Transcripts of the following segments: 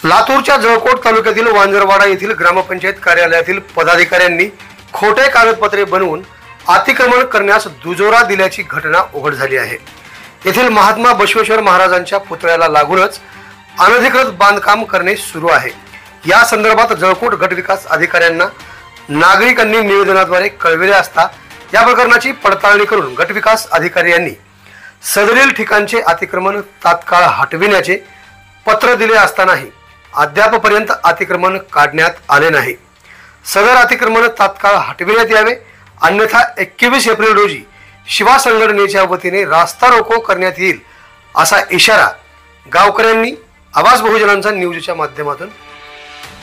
लातूरच्या जळकोट तालुक्यातील वांजरवाडा येथील ग्रामपंचायत कार्यालयातील पदाधिकाऱ्यांनी खोटे कागदपत्रे बनवून अतिक्रमण करण्यास दुजोरा दिल्याची घटना उघड झाली आहे। येथील महात्मा बसवेश्वर महाराजांच्या पुतळ्याला लागूनच अनधिकृत बांधकाम करणे सुरू आहे। या संदर्भात जळकोट गटविकास अधिकाऱ्यांना नागरिकांनी निवेदनाद्वारे कळविले असता या प्रकरणाची पडताळणी करून गटविकास अधिकारी यांनी सदरील ठिकाणचे अतिक्रमण तात्काळ हटविण्याचे पत्र दिले असतानाही अद्यापपर्यंत अतिक्रमण काढण्यात आले नाही। सदर अतिक्रमण तात्काळ हटविण्यात यावे, अन्यथा 21 एप्रिल रोजी शिवा संघटनेच्या वतीने रास्ता रोको करण्यात येईल असा इशारा गावकऱ्यांनी आवाज बहुजनांचा न्यूजच्या माध्यमातून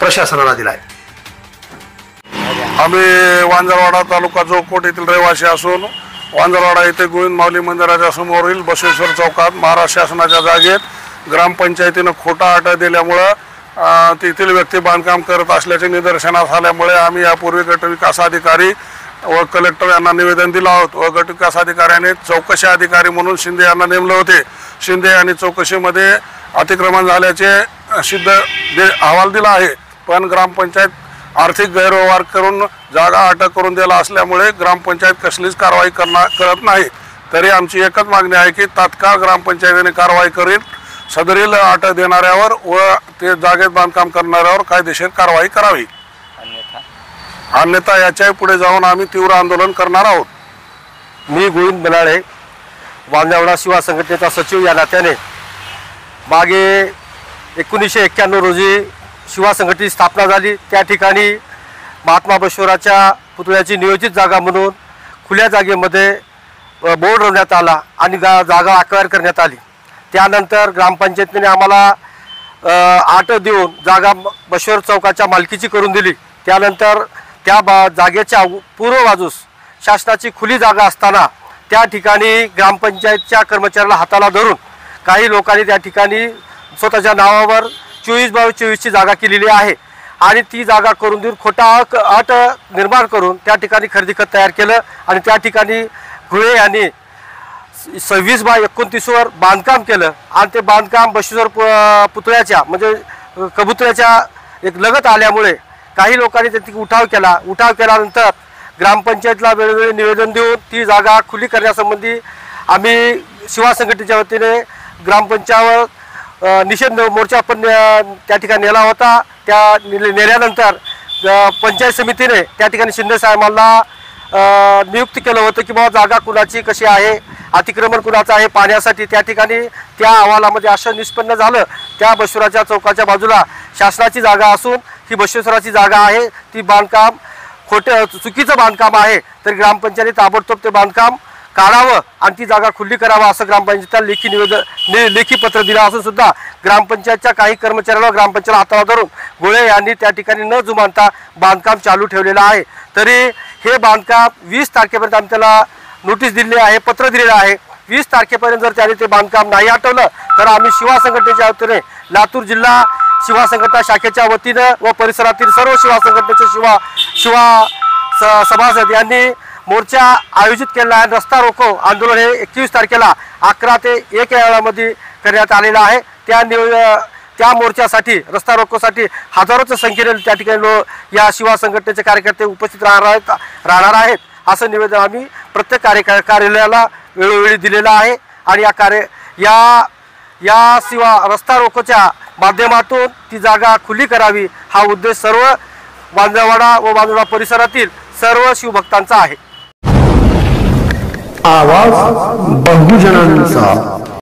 प्रशासनाला दिला आहे। आम्ही वांजरवाडा तालुका जळकोट येथील रहिवासी असून वांजरवाडा येथे गोविंद माऊली मंदिराच्या समोरील बसवेश्वर चौकात महाराष्ट्र शासनाच्या जागेत ग्रामपंचायतीने खोटा आटा दिल्यामुळे तेथील व्यक्ती बांधकाम करत असल्याचे निदर्शनास आल्यामुळे आम्ही यापूर्वी गटविकास अधिकारी व कलेक्टर यांना निवेदन दिलं आहोत व गटविकास अधिकाऱ्याने चौकशी अधिकारी म्हणून शिंदे यांना नेमले होते। शिंदे यांनी चौकशीमध्ये अतिक्रमण झाल्याचे सिद्ध अहवाल दिला आहे, पण ग्रामपंचायत आर्थिक गैरव्यवहार करून जागा अटक करून दिला असल्यामुळे ग्रामपंचायत कसलीच कारवाई करत नाही। तरी आमची एकच मागणी आहे की तात्काळ ग्रामपंचायतीने कारवाई करील सदरील अटक देणाऱ्यावर व ते जागेत बांधकाम करणाऱ्यावर कायदेशीर कारवाई करावी, अन्यथा याच्या पुढे जाऊन आम्ही तीव्र आंदोलन करणार आहोत। मी गोविंद बनाळे, वांजरवाडा शिवा संघटनेचा सचिव या नात्याने मागे 1991 रोजी शिवा संघटनेची स्थापना झाली। त्या ठिकाणी महात्मा बसवेश्वराच्या पुतळ्याची नियोजित जागा म्हणून खुल्या जागेमध्ये बोर्ड लावण्यात आला आणि जागा अक्वायर करण्यात आली। त्यानंतर ग्रामपंचायतीने आम्हाला आट देऊन जागा बसवेश्वर चौकाच्या मालकीची करून दिली। त्यानंतर त्या जागेच्या पूर्व बाजूस शासनाची खुली जागा असताना त्या ठिकाणी ग्रामपंचायतच्या कर्मचाऱ्याला हाताला धरून काही लोकांनी त्या ठिकाणी स्वतःच्या नावावर 24/24 जागा केलेली आहे आणि ती जागा करून देऊन खोटा अट निर्माण करून त्या ठिकाणी खरेदी खत तयार केलं आणि त्या ठिकाणी घुळे यांनी 26/29 वर बांधकाम केलं आणि ते बांधकाम बसवेश्वर पुतळ्याच्या म्हणजे कबुतऱ्याच्या एक लगत आल्यामुळे काही लोकांनी त्याची उठाव केल्यानंतर ग्रामपंचायतला वेळोवेळी निवेदन देऊन ती जागा खुली करण्यासंबंधी आम्ही शिवा संघटनेच्या वतीने ग्रामपंचायतवर निषेध मोर्चा पण त्या ठिकाणी नेला होता। त्या नेल्यानंतर पंचायत समितीने त्या ठिकाणी शिंदे साहेबांना नियुक्त केलं होतं की बाबा जागा कुणाची कशी आहे, अतिक्रमण कुणाचं आहे पाहण्यासाठी। त्या ठिकाणी त्या अहवालामध्ये असं निष्पन्न झालं त्या बसवेश्वराच्या चौकाच्या बाजूला शासनाची जागा असून ही बसवेश्वराची जागा आहे, ती बांधकाम चुकीचं बांधकाम आहे, तर ग्रामपंचायतीने ताबडतोब ते बांधकाम काढावं आणि ती जागा खुली करावं असं ग्रामपंचायतीला लेखी पत्र दिलं असून सुद्धा ग्रामपंचायतच्या काही कर्मचाऱ्यांना ग्रामपंचायत हाताला धरून घोळे यांनी त्या ठिकाणी न जुमानता बांधकाम चालू ठेवलेलं आहे। तरी हे बांधकाम 20 तारखेपर्यंत आम्ही त्याला नोटीस दिली आहे, पत्र दिलेलं आहे। 20 तारखेपर्यंत जर त्याने ते बांधकाम नाही हटवलं तर आम्ही शिवा संघटनेच्या वतीने लातूर जिल्हा शिवा संघटना शाखेच्या वतीनं व परिसरातील सर्व शिवा संघटनेचे शिवा सभासद यांनी मोर्चा आयोजित केला आहे। रस्ता रोको आंदोलन हे 21 तारखेला 11 ते 1 या वेळामध्ये करण्यात आलेलं आहे। त्या मोर्चासाठी रस्ता रोकोसाठी हजारोच्या संख्येने त्या ठिकाणी या शिवा संघटनेचे कार्यकर्ते उपस्थित राहणार आहेत असं निवेदन आम्ही प्रत्येक कार्यालयाला वेळोवेळी दिलेलं आहे आणि या शिवा रस्ता रोकोच्या माध्यमातून ती जागा खुली करावी हा उद्देश सर्व वांजरवाडा व वांजरवाडा परिसरातील सर्व शिवभक्तांचा आहे। आवाज बहुजनांचा।